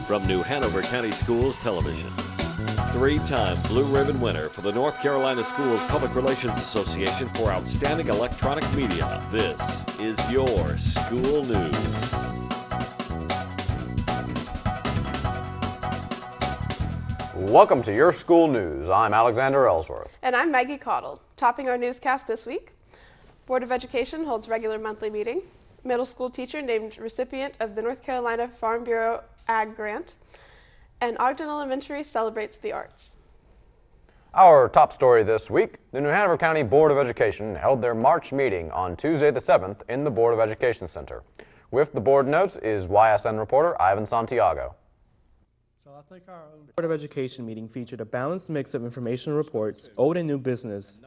From New Hanover County Schools Television, three-time Blue Ribbon winner for the North Carolina Schools Public Relations Association for Outstanding Electronic Media, this is your School News. Welcome to your School News. I'm Alexander Ellsworth. And I'm Maggie Caudle. Topping our newscast this week, Board of Education holds regular monthly meeting. Middle school teacher named recipient of the North Carolina Farm Bureau Ag Grant. And Ogden Elementary celebrates the arts. Our top story this week, the New Hanover County Board of Education held their March meeting on Tuesday the 7th in the Board of Education Center. With the board notes is YSN reporter Ivan Santiago. Board of Education meeting featured a balanced mix of informational reports, old and new business.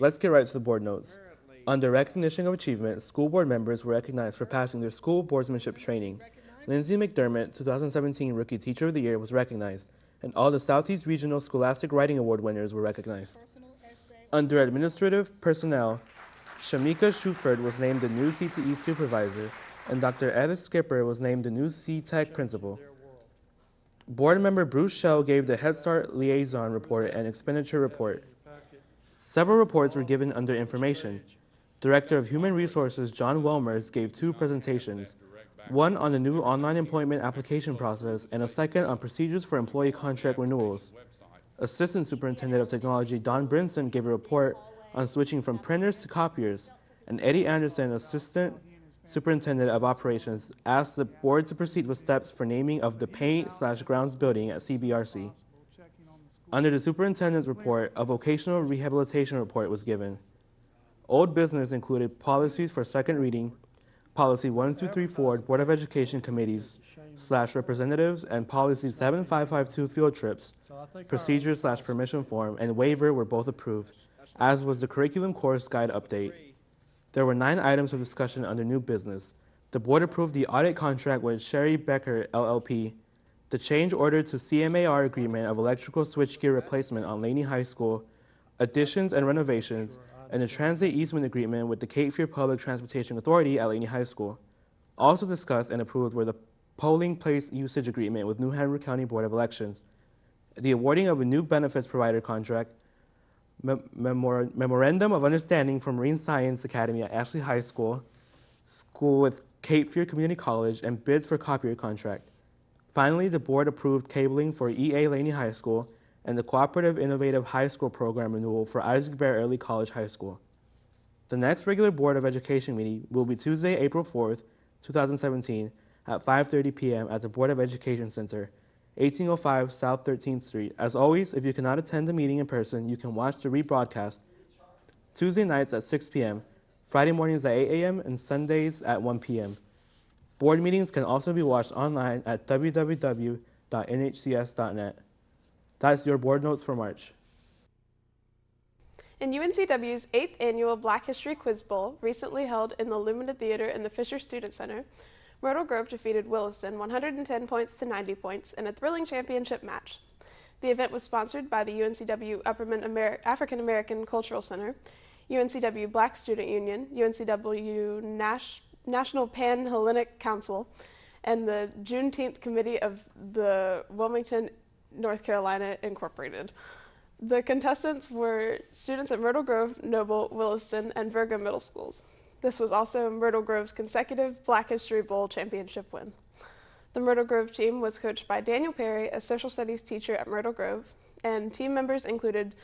Let's get right to the board notes. Under recognition of achievement, school board members were recognized for passing their school boardsmanship training. Lindsay McDermott, 2017 Rookie Teacher of the Year, was recognized, and all the Southeast Regional Scholastic Writing Award winners were recognized. Under administrative personnel, Shamika Shuford was named the new CTE supervisor, and Dr. Edith Skipper was named the new C-Tech principal. Board member Bruce Shell gave the Head Start Liaison Report and Expenditure Report. Several reports were given under Information. Director of Human Resources John Welmers gave two presentations, one on the new online employment application process and a second on procedures for employee contract renewals. Assistant Superintendent of Technology Don Brinson gave a report on switching from printers to copiers, and Eddie Anderson, Assistant Superintendent of Operations, asked the board to proceed with steps for naming of the paint/grounds building at CBRC. Under the superintendent's report, a vocational rehabilitation report was given. Old business included policies for second reading, policy 1234 Board of Education committees/representatives, and policy 7552 field trips, procedures/permission form, and waiver were both approved, as was the curriculum course guide update. There were 9 items of discussion under new business. The board approved the audit contract with Sherry Becker, LLP, the change order to CMAR agreement of electrical switchgear replacement on Laney High School, additions and renovations, and the transit easement agreement with the Cape Fear Public Transportation Authority at Laney High School. Also discussed and approved were the polling place usage agreement with New Hanover County Board of Elections, the awarding of a new benefits provider contract, memorandum of understanding from Marine Science Academy at Ashley High School, school with Cape Fear Community College, and bids for copier contract. Finally, the board approved cabling for EA Laney High School and the Cooperative Innovative High School Program renewal for Isaac Bear Early College High School. The next regular Board of Education meeting will be Tuesday, April 4th, 2017 at 5:30 p.m. at the Board of Education Center, 1805 South 13th Street. As always, if you cannot attend the meeting in person, you can watch the rebroadcast Tuesday nights at 6 p.m., Friday mornings at 8 a.m., and Sundays at 1 p.m. Board meetings can also be watched online at www.nhcs.net. That's your board notes for March. In UNCW's 8th annual Black History Quiz Bowl, recently held in the Lumina Theater in the Fisher Student Center, Myrtle Grove defeated Williston 110 points to 90 points in a thrilling championship match. The event was sponsored by the UNCW Upperman African American Cultural Center, UNCW Black Student Union, UNCW National Pan-Hellenic Council, and the Juneteenth Committee of the Wilmington, North Carolina Incorporated. The contestants were students at Myrtle Grove, Noble, Williston, and Virgo Middle Schools. This was also Myrtle Grove's consecutive Black History Bowl championship win. The Myrtle Grove team was coached by Daniel Perry, a social studies teacher at Myrtle Grove, and team members included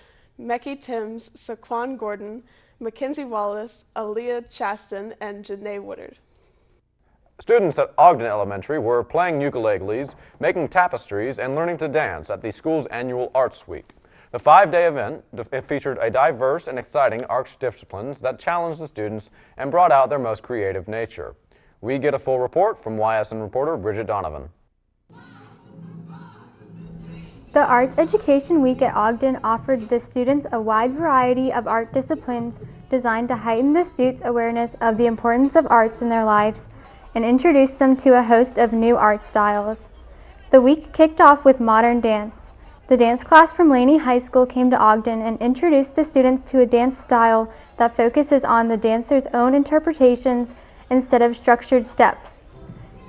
Mecky Timms, Saquon Gordon, Mackenzie Wallace, Aaliyah Chaston, and Janae Woodard. Students at Ogden Elementary were playing ukuleles, making tapestries, and learning to dance at the school's annual Arts Week. The 5-day event featured a diverse and exciting arts disciplines that challenged the students and brought out their most creative nature. We get a full report from YSN reporter Bridget Donovan. The Arts Education Week at Ogden offered the students a wide variety of art disciplines designed to heighten the students' awareness of the importance of arts in their lives and introduce them to a host of new art styles. The week kicked off with modern dance. The dance class from Laney High School came to Ogden and introduced the students to a dance style that focuses on the dancer's own interpretations instead of structured steps.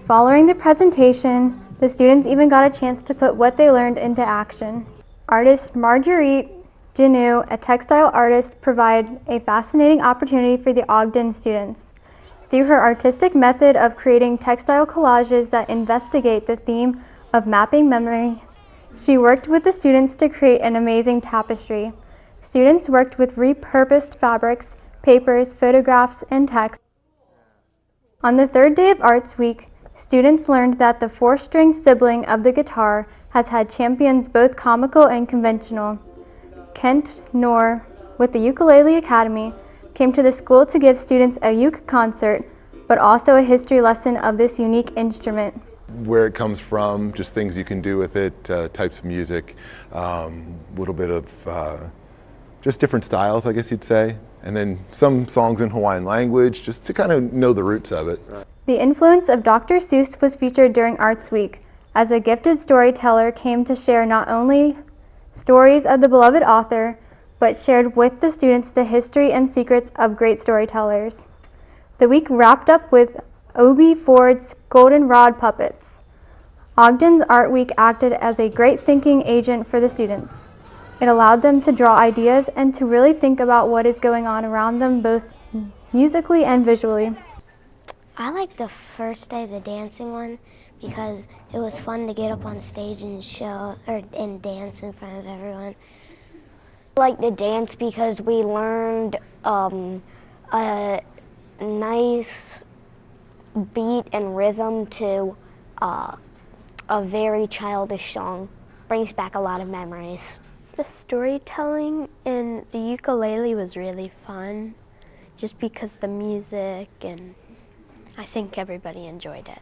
Following the presentation, The students even got a chance to put what they learned into action. Artist Marguerite Genu, a textile artist, provided a fascinating opportunity for the Ogden students. Through her artistic method of creating textile collages that investigate the theme of mapping memory, she worked with the students to create an amazing tapestry. Students worked with repurposed fabrics, papers, photographs, and text. On the third day of Arts Week, students learned that the four-string sibling of the guitar has had champions both comical and conventional. Kent Knorr, with the Ukulele Academy, came to the school to give students a uke concert, but also a history lesson of this unique instrument. Where it comes from, just things you can do with it, types of music, little bit of just different styles, I guess you'd say, and then some songs in Hawaiian language, just to kind of know the roots of it. The influence of Dr. Seuss was featured during Arts Week, as a gifted storyteller came to share not only stories of the beloved author, but shared with the students the history and secrets of great storytellers. The week wrapped up with Obie Ford's Goldenrod puppets. Ogden's Art Week acted as a great thinking agent for the students. It allowed them to draw ideas and to really think about what is going on around them, both musically and visually. I liked the first day, the dancing one, because it was fun to get up on stage and and dance in front of everyone. I liked the dance because we learned a nice beat and rhythm to a very childish song. Brings back a lot of memories. The storytelling in the ukulele was really fun, just because the music, and I think everybody enjoyed it.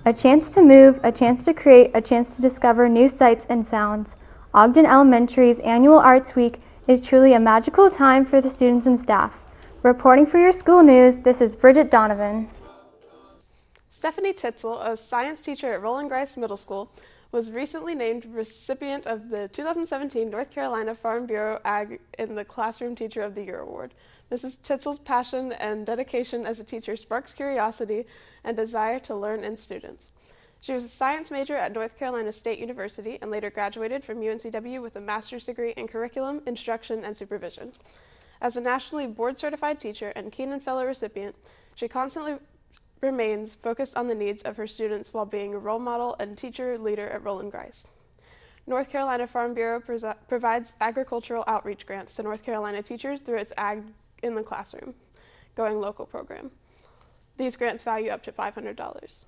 A chance to move, a chance to create, a chance to discover new sights and sounds. Ogden Elementary's annual Arts Week is truly a magical time for the students and staff. Reporting for your school news, this is Bridget Donovan. Stephanie Titzel, a science teacher at Roland Grice Middle School, was recently named recipient of the 2017 North Carolina Farm Bureau Ag in the Classroom Teacher of the Year Award. Mrs. Titzel's passion and dedication as a teacher sparks curiosity and desire to learn in students. She was a science major at North Carolina State University and later graduated from UNCW with a master's degree in curriculum, instruction, and supervision. As a nationally board-certified teacher and Keenan Fellow recipient, she constantly remains focused on the needs of her students while being a role model and teacher leader at Roland Grice. North Carolina Farm Bureau provides agricultural outreach grants to North Carolina teachers through its Ag in the Classroom, Going Local program. These grants value up to $500.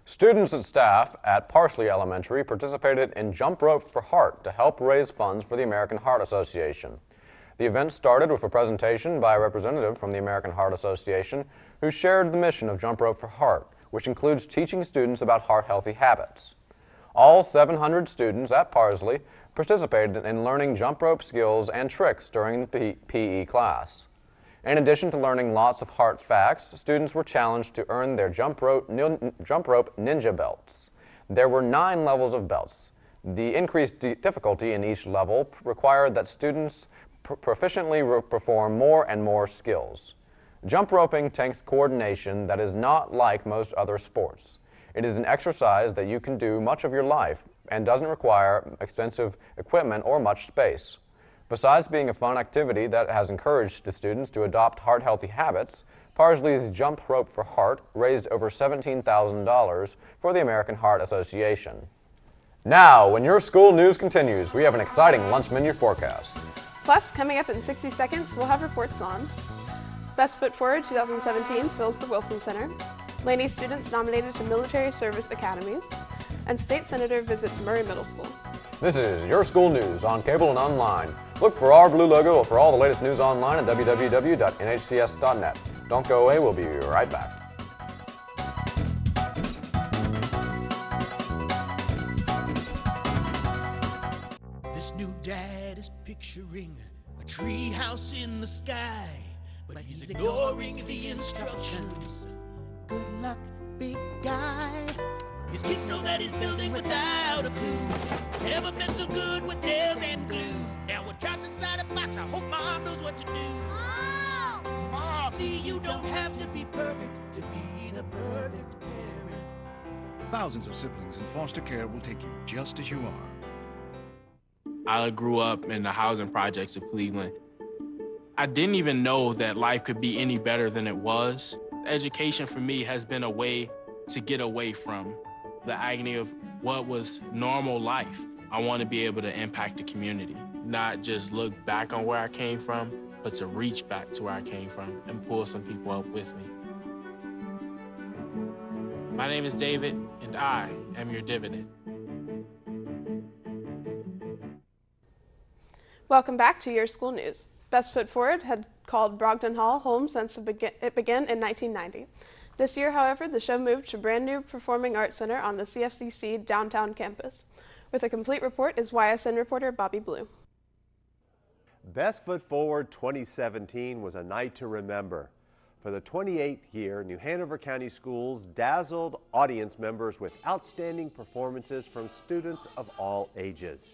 Students and staff at Parsley Elementary participated in Jump Rope for Heart to help raise funds for the American Heart Association. The event started with a presentation by a representative from the American Heart Association who shared the mission of Jump Rope for Heart, which includes teaching students about heart-healthy habits. All 700 students at Parsley participated in learning jump rope skills and tricks during the PE class. In addition to learning lots of heart facts, students were challenged to earn their jump rope ninja belts. There were 9 levels of belts. The increased difficulty in each level required that students proficiently perform more and more skills. Jump roping takes coordination that is not like most other sports. It is an exercise that you can do much of your life and doesn't require expensive equipment or much space. Besides being a fun activity that has encouraged the students to adopt heart-healthy habits, Parsley's Jump Rope for Heart raised over $17,000 for the American Heart Association. Now, when your school news continues, we have an exciting lunch menu forecast. Plus, coming up in 60 seconds, we'll have reports on Best Foot Forward 2017 fills the Wilson Center, Laney students nominated to military service academies, and State Senator visits Murray Middle School. This is Your School News on cable and online. Look for our blue logo for all the latest news online at www.nhcs.net. Don't go away, we'll be right back. This new dad is picturing a tree house in the sky, but he's ignoring the instructions. Good luck, big guy. His kids know that he's building without a clue. Never been so good with nails and glue. Now we're trapped inside a box. I hope mom knows what to do. Mom! See, you don't have to be perfect to be the perfect parent. Thousands of siblings in foster care will take you just as you are. I grew up in the housing projects of Cleveland. I didn't even know that life could be any better than it was. Education for me has been a way to get away from the agony of what was normal life. I want to be able to impact the community, not just look back on where I came from, but to reach back to where I came from and pull some people up with me. My name is David, and I am your dividend. Welcome back to Your School News. Best Foot Forward had called Brogdon Hall home since it began in 1990. This year, however, the show moved to brand new Performing Arts Center on the CFCC downtown campus. With a complete report is YSN reporter Bobby Blue. Best Foot Forward 2017 was a night to remember. For the 28th year, New Hanover County Schools dazzled audience members with outstanding performances from students of all ages.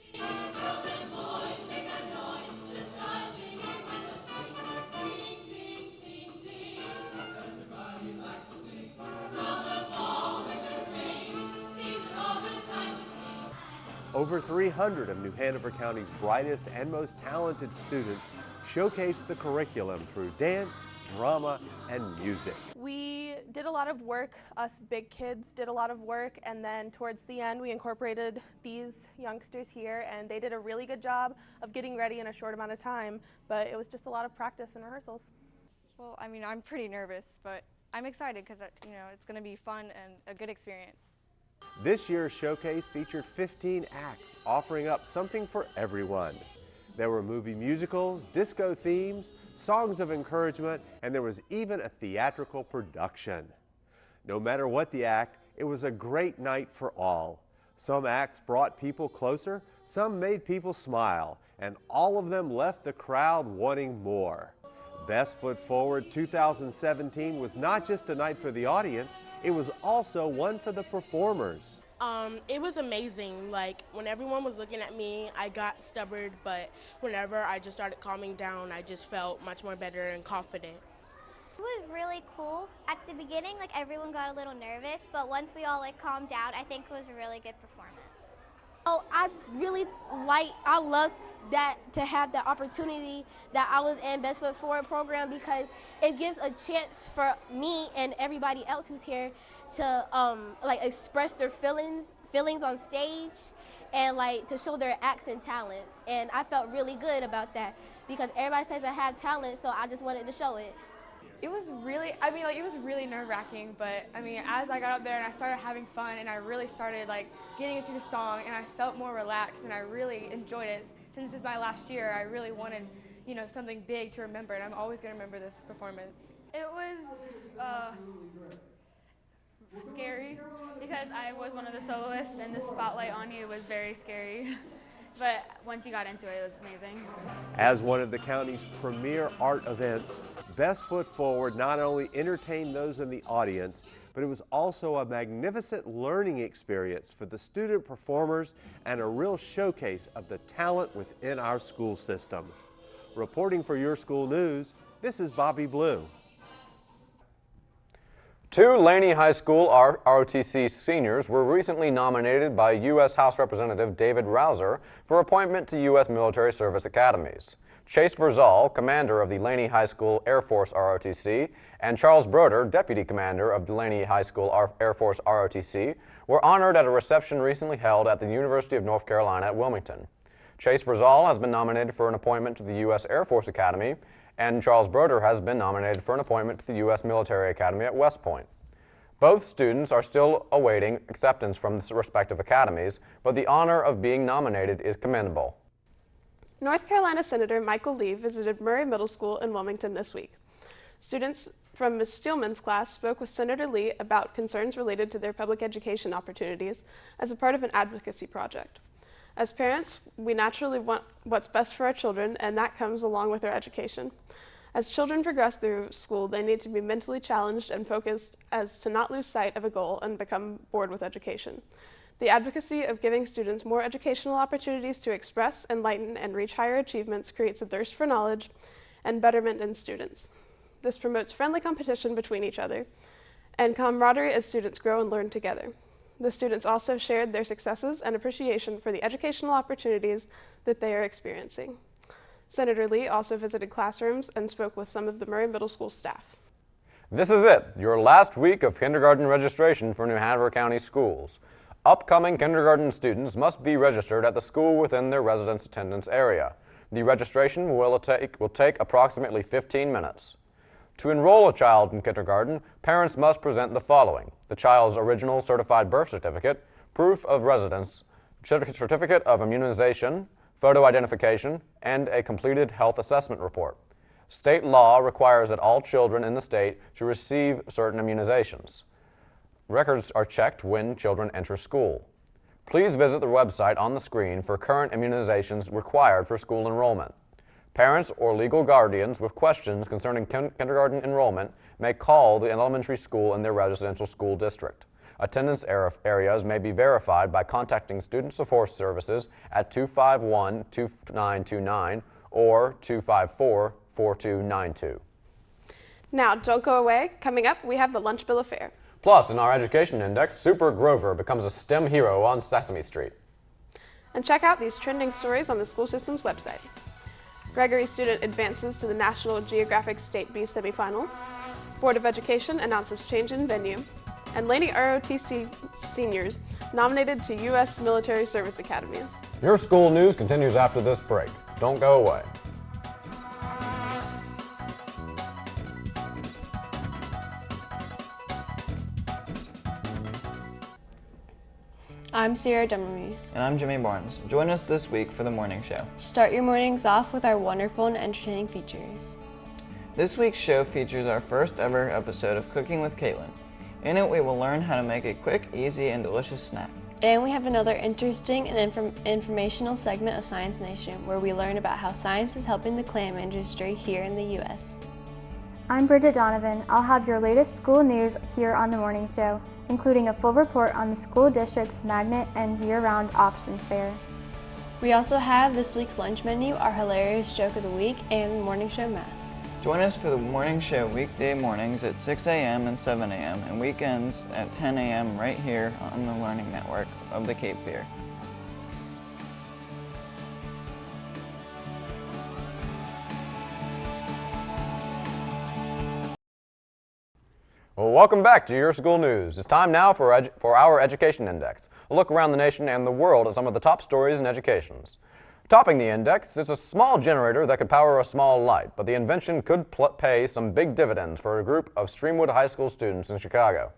Over 300 of New Hanover County's brightest and most talented students showcased the curriculum through dance, drama, and music. We did a lot of work, us big kids did a lot of work, and then towards the end we incorporated these youngsters here, and they did a really good job of getting ready in a short amount of time, but it was just a lot of practice and rehearsals. Well, I mean, I'm pretty nervous, but I'm excited because, you know, it's going to be fun and a good experience. This year's showcase featured 15 acts, offering up something for everyone. There were movie musicals, disco themes, songs of encouragement, and there was even a theatrical production. No matter what the act, it was a great night for all. Some acts brought people closer, some made people smile, and all of them left the crowd wanting more. Best Foot Forward 2017 was not just a night for the audience, it was also one for the performers. It was amazing. Like, when everyone was looking at me, I got stubborn, but whenever I just started calming down, I just felt much more better and confident. It was really cool. At the beginning, like, everyone got a little nervous, but once we all calmed down, I think it was a really good performance. Oh, I love that to have the opportunity that I was in Best Foot Forward program, because it gives a chance for me and everybody else who's here to express their feelings on stage and to show their acts and talents. And I felt really good about that because everybody says I have talent, so I just wanted to show it. It was really, it was really nerve-wracking, but as I got up there and I started having fun and I really started getting into the song and I felt more relaxed and I really enjoyed it. Since it's my last year, I really wanted, something big to remember, and I'm always going to remember this performance. It was scary because I was one of the soloists and the spotlight on you was very scary. But once you got into it, it was amazing. As one of the county's premier art events, Best Foot Forward not only entertained those in the audience, but it was also a magnificent learning experience for the student performers and a real showcase of the talent within our school system. Reporting for Your School News, this is Bobby Blue. Two Laney High School ROTC seniors were recently nominated by U.S. House Representative David Rouzer for appointment to U.S. military service academies. Chase Verzal, commander of the Laney High School Air Force ROTC, and Charles Broder, deputy commander of the Laney High School Air Force ROTC, were honored at a reception recently held at the University of North Carolina at Wilmington. Chase Verzal has been nominated for an appointment to the U.S. Air Force Academy, and Charles Broder has been nominated for an appointment to the U.S. Military Academy at West Point. Both students are still awaiting acceptance from the respective academies, but the honor of being nominated is commendable. North Carolina Senator Michael Lee visited Murray Middle School in Wilmington this week. Students from Ms. Steelman's class spoke with Senator Lee about concerns related to their public education opportunities as a part of an advocacy project. As parents, we naturally want what's best for our children, and that comes along with their education. As children progress through school, they need to be mentally challenged and focused as to not lose sight of a goal and become bored with education. The advocacy of giving students more educational opportunities to express, enlighten, and reach higher achievements creates a thirst for knowledge and betterment in students. This promotes friendly competition between each other and camaraderie as students grow and learn together. The students also shared their successes and appreciation for the educational opportunities that they are experiencing. Senator Lee also visited classrooms and spoke with some of the Murray Middle School staff. This is it, your last week of kindergarten registration for New Hanover County schools. Upcoming kindergarten students must be registered at the school within their residence attendance area. The registration will take approximately 15 minutes. To enroll a child in kindergarten, parents must present the following: the child's original certified birth certificate, proof of residence, certificate of immunization, photo identification, and a completed health assessment report. State law requires that all children in the state should receive certain immunizations. Records are checked when children enter school. Please visit the website on the screen for current immunizations required for school enrollment. Parents or legal guardians with questions concerning kindergarten enrollment may call the elementary school in their residential school district. Attendance areas may be verified by contacting Student Support Services at 251-2929 or 254-4292. Now, don't go away. Coming up, we have the Lunch Bill of Fare. Plus, in our education index, Super Grover becomes a STEM hero on Sesame Street. And check out these trending stories on the school system's website. Gregory student advances to the National Geographic State B semifinals. Board of Education announces change in venue. And Laney ROTC seniors nominated to U.S. Military Service Academies. Your school news continues after this break. Don't go away. I'm Sierra Demery. And I'm Jimmy Barnes. Join us this week for the morning show. Start your mornings off with our wonderful and entertaining features. This week's show features our first ever episode of Cooking with Caitlin. In it, we will learn how to make a quick, easy, and delicious snack. And we have another interesting and informational segment of Science Nation, where we learn about how science is helping the clam industry here in the U.S. I'm Bridget Donovan. I'll have your latest school news here on the morning show, including a full report on the school district's magnet and year-round options fair. We also have this week's lunch menu, our hilarious joke of the week, and morning show math. Join us for the morning show weekday mornings at 6 a.m. and 7 a.m. and weekends at 10 a.m. right here on the Learning Network of the Cape Fear. Well, welcome back to Your School News. It's time now for our Education Index, a look around the nation and the world at some of the top stories in educations. Topping the index is a small generator that could power a small light, but the invention could pay some big dividends for a group of Streamwood High School students in Chicago.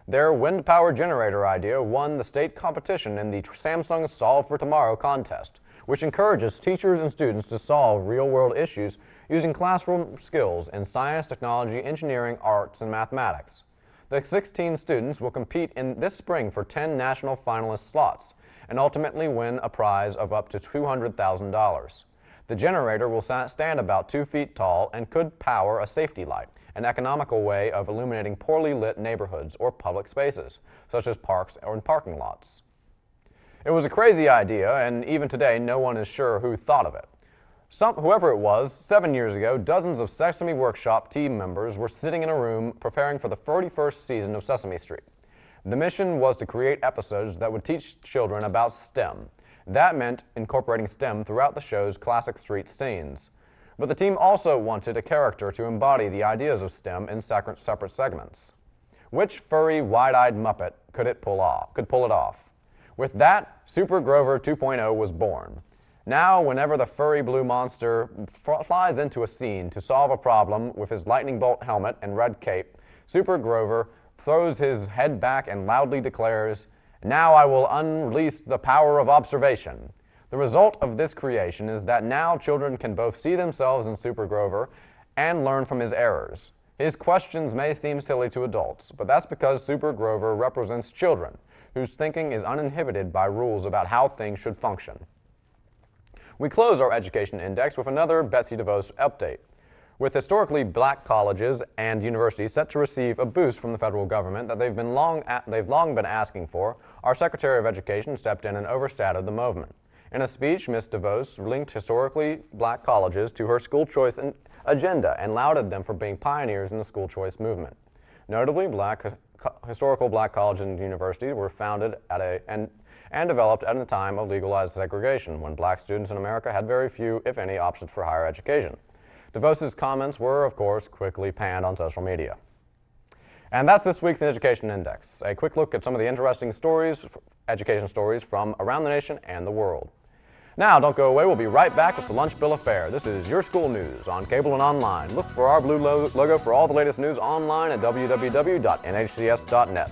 Their wind-powered generator idea won the state competition in the Samsung Solve for Tomorrow contest, which encourages teachers and students to solve real-world issues using classroom skills in science, technology, engineering, arts, and mathematics. The 16 students will compete in this spring for 10 national finalist slots and ultimately win a prize of up to $200,000. The generator will stand about 2 feet tall and could power a safety light, an economical way of illuminating poorly lit neighborhoods or public spaces, such as parks or parking lots. It was a crazy idea, and even today no one is sure who thought of it. Whoever it was, 7 years ago, dozens of Sesame Workshop team members were sitting in a room preparing for the 41st season of Sesame Street. The mission was to create episodes that would teach children about STEM. That meant incorporating STEM throughout the show's classic street scenes. But the team also wanted a character to embody the ideas of STEM in separate segments. Which furry, wide-eyed Muppet could pull it off? With that, Super Grover 2.0 was born. Now, whenever the furry blue monster flies into a scene to solve a problem with his lightning bolt helmet and red cape, Super Grover throws his head back and loudly declares, "Now I will unleash the power of observation." The result of this creation is that now children can both see themselves in Super Grover and learn from his errors. His questions may seem silly to adults, but that's because Super Grover represents children whose thinking is uninhibited by rules about how things should function. We close our Education Index with another Betsy DeVos update. With historically black colleges and universities set to receive a boost from the federal government that they've long been asking for, our Secretary of Education stepped in and overshadowed the movement. In a speech, Ms. DeVos linked historically black colleges to her school choice agenda and lauded them for being pioneers in the school choice movement. Notably, black historical black colleges and universities were founded and developed at a time of legalized segregation, when black students in America had very few, if any, options for higher education. DeVos's comments were, of course, quickly panned on social media. And that's this week's Education Index, a quick look at some of the interesting stories, education stories from around the nation and the world. Now, don't go away. We'll be right back with the Lunch Bill of Fare. This is Your School News on cable and online. Look for our blue logo for all the latest news online at www.nhcs.net.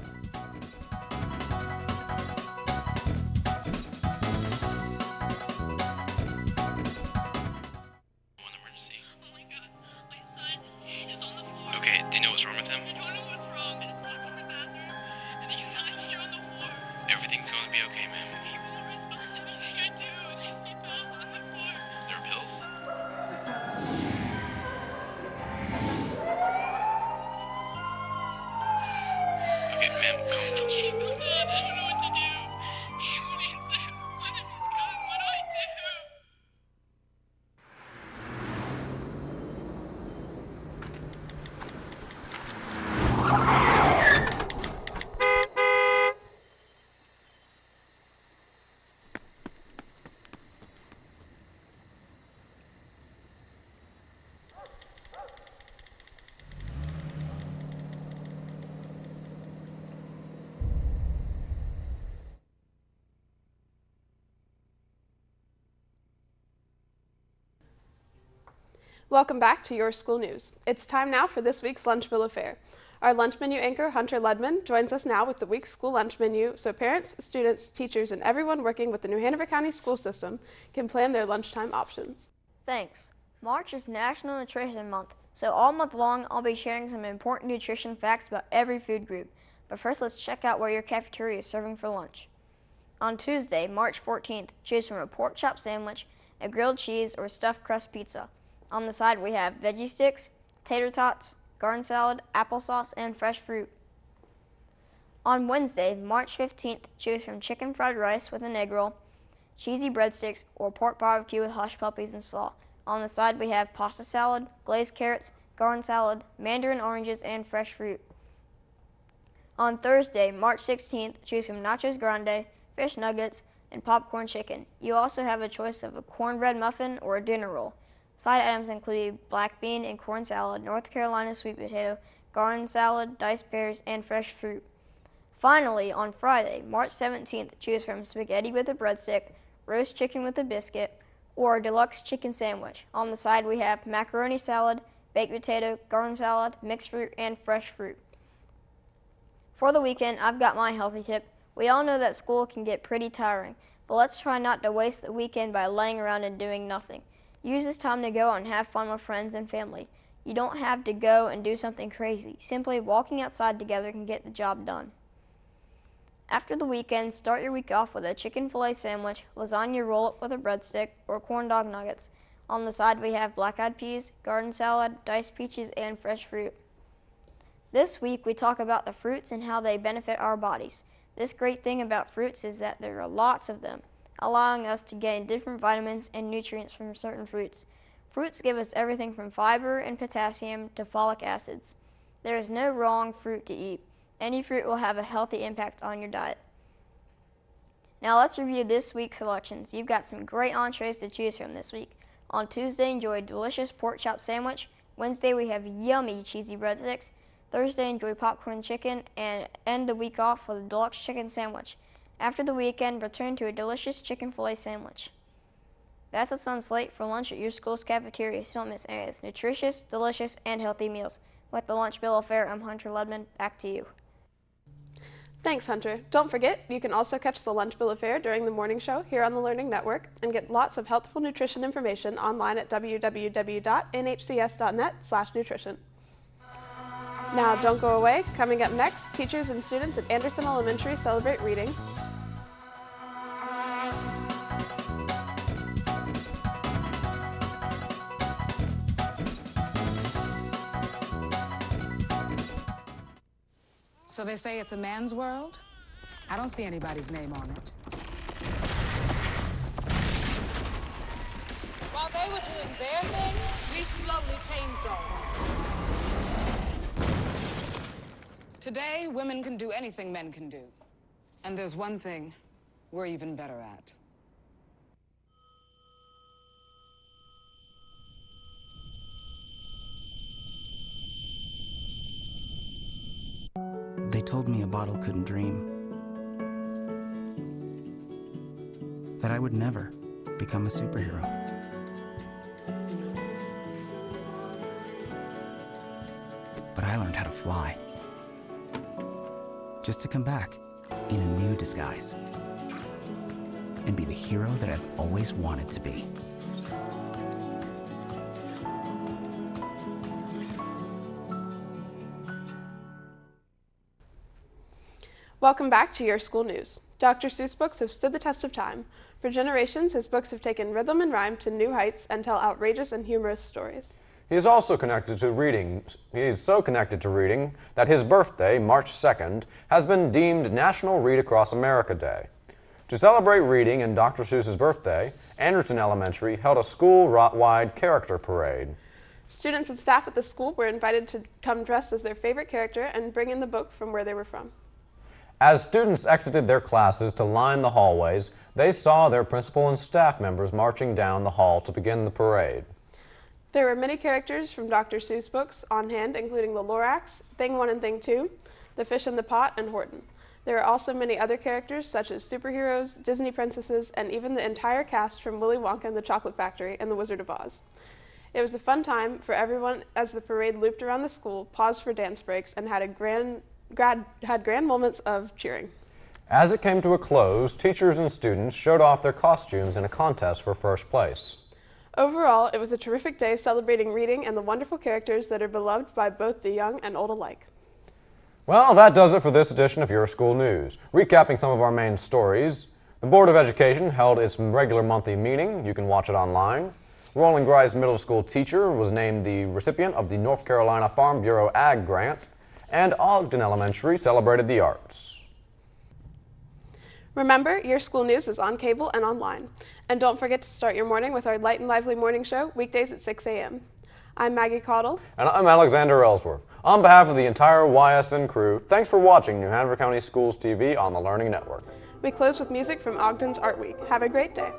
Okay, do you know what's wrong with him? I don't know what's wrong. I just walked in the bathroom and he's not here on the floor. Everything's going to be okay, ma'am. He won't respond and he's here too and I see pills on the floor. There are pills? Okay, ma'am, calm down. I can't calm down. I don't know what to do. He won't answer. What if he's gone? What do I do? Welcome back to Your School News. It's time now for this week's Lunch Bill of Fare. Our lunch menu anchor, Hunter Ludman, joins us now with the week's school lunch menu so parents, students, teachers, and everyone working with the New Hanover County school system can plan their lunchtime options. Thanks. March is National Nutrition Month, so all month long I'll be sharing some important nutrition facts about every food group. But first, let's check out what your cafeteria is serving for lunch. On Tuesday, March 14th, choose from a pork chop sandwich, a grilled cheese, or stuffed crust pizza. On the side, we have veggie sticks, tater tots, garden salad, applesauce, and fresh fruit. On Wednesday, March 15th, choose from chicken fried rice with an egg roll, cheesy breadsticks, or pork barbecue with hush puppies and slaw. On the side, we have pasta salad, glazed carrots, garden salad, mandarin oranges, and fresh fruit. On Thursday, March 16th, choose from nachos grande, fish nuggets, and popcorn chicken. You also have a choice of a cornbread muffin or a dinner roll. Side items include black bean and corn salad, North Carolina sweet potato, garden salad, diced pears, and fresh fruit. Finally, on Friday, March 17th, choose from spaghetti with a breadstick, roast chicken with a biscuit, or a deluxe chicken sandwich. On the side, we have macaroni salad, baked potato, garden salad, mixed fruit, and fresh fruit. For the weekend, I've got my healthy tip. We all know that school can get pretty tiring, but let's try not to waste the weekend by laying around and doing nothing. Use this time to go out and have fun with friends and family. You don't have to go and do something crazy. Simply walking outside together can get the job done. After the weekend, start your week off with a chicken filet sandwich, lasagna roll-up with a breadstick, or corn dog nuggets. On the side, we have black-eyed peas, garden salad, diced peaches, and fresh fruit. This week, we talk about the fruits and how they benefit our bodies. This great thing about fruits is that there are lots of them, allowing us to gain different vitamins and nutrients from certain fruits. Fruits give us everything from fiber and potassium to folic acids. There is no wrong fruit to eat. Any fruit will have a healthy impact on your diet. Now let's review this week's selections. You've got some great entrees to choose from this week. On Tuesday, enjoy a delicious pork chop sandwich. Wednesday, we have yummy cheesy breadsticks. Thursday, enjoy popcorn chicken, and end the week off with a deluxe chicken sandwich. After the weekend, return to a delicious chicken filet sandwich. That's what's on slate for lunch at your school's cafeteria. So don't miss any of this nutritious, delicious, and healthy meals. With the Lunch Bill of Fare, I'm Hunter Ludman. Back to you. Thanks, Hunter. Don't forget, you can also catch the Lunch Bill of Fare during the morning show here on the Learning Network and get lots of healthful nutrition information online at www.nhcs.net/nutrition. Now, don't go away. Coming up next, teachers and students at Anderson Elementary celebrate reading. So they say it's a man's world? I don't see anybody's name on it. While they were doing their thing, we slowly changed our lives. Today, women can do anything men can do. And there's one thing we're even better at. They told me a bottle couldn't dream. That I would never become a superhero. But I learned how to fly. Just to come back in a new disguise. And be the hero that I've always wanted to be. Welcome back to Your School News. Dr. Seuss books have stood the test of time. For generations, his books have taken rhythm and rhyme to new heights and tell outrageous and humorous stories. He is also connected to reading. He is so connected to reading that his birthday, March 2nd, has been deemed National Read Across America Day. To celebrate reading and Dr. Seuss's birthday, Anderson Elementary held a school-wide character parade. Students and staff at the school were invited to come dressed as their favorite character and bring in the book from where they were from. As students exited their classes to line the hallways, they saw their principal and staff members marching down the hall to begin the parade. There were many characters from Dr. Seuss books on hand, including the Lorax, Thing 1 and Thing 2, The Fish in the Pot, and Horton. There are also many other characters such as superheroes, Disney princesses, and even the entire cast from Willy Wonka and the Chocolate Factory and The Wizard of Oz. It was a fun time for everyone as the parade looped around the school, paused for dance breaks, and had grand moments of cheering. As it came to a close, teachers and students showed off their costumes in a contest for first place. Overall, it was a terrific day celebrating reading and the wonderful characters that are beloved by both the young and old alike. Well, that does it for this edition of Your School News. Recapping some of our main stories, the Board of Education held its regular monthly meeting. You can watch it online. Rolling Grice Middle School teacher was named the recipient of the North Carolina Farm Bureau Ag Grant, and Ogden Elementary celebrated the arts. Remember, Your School News is on cable and online. And don't forget to start your morning with our Light and Lively morning show, weekdays at 6 a.m. I'm Maggie Caudle. And I'm Alexander Ellsworth. On behalf of the entire YSN crew, thanks for watching New Hanover County Schools TV on the Learning Network. We close with music from Ogden's Art Week. Have a great day.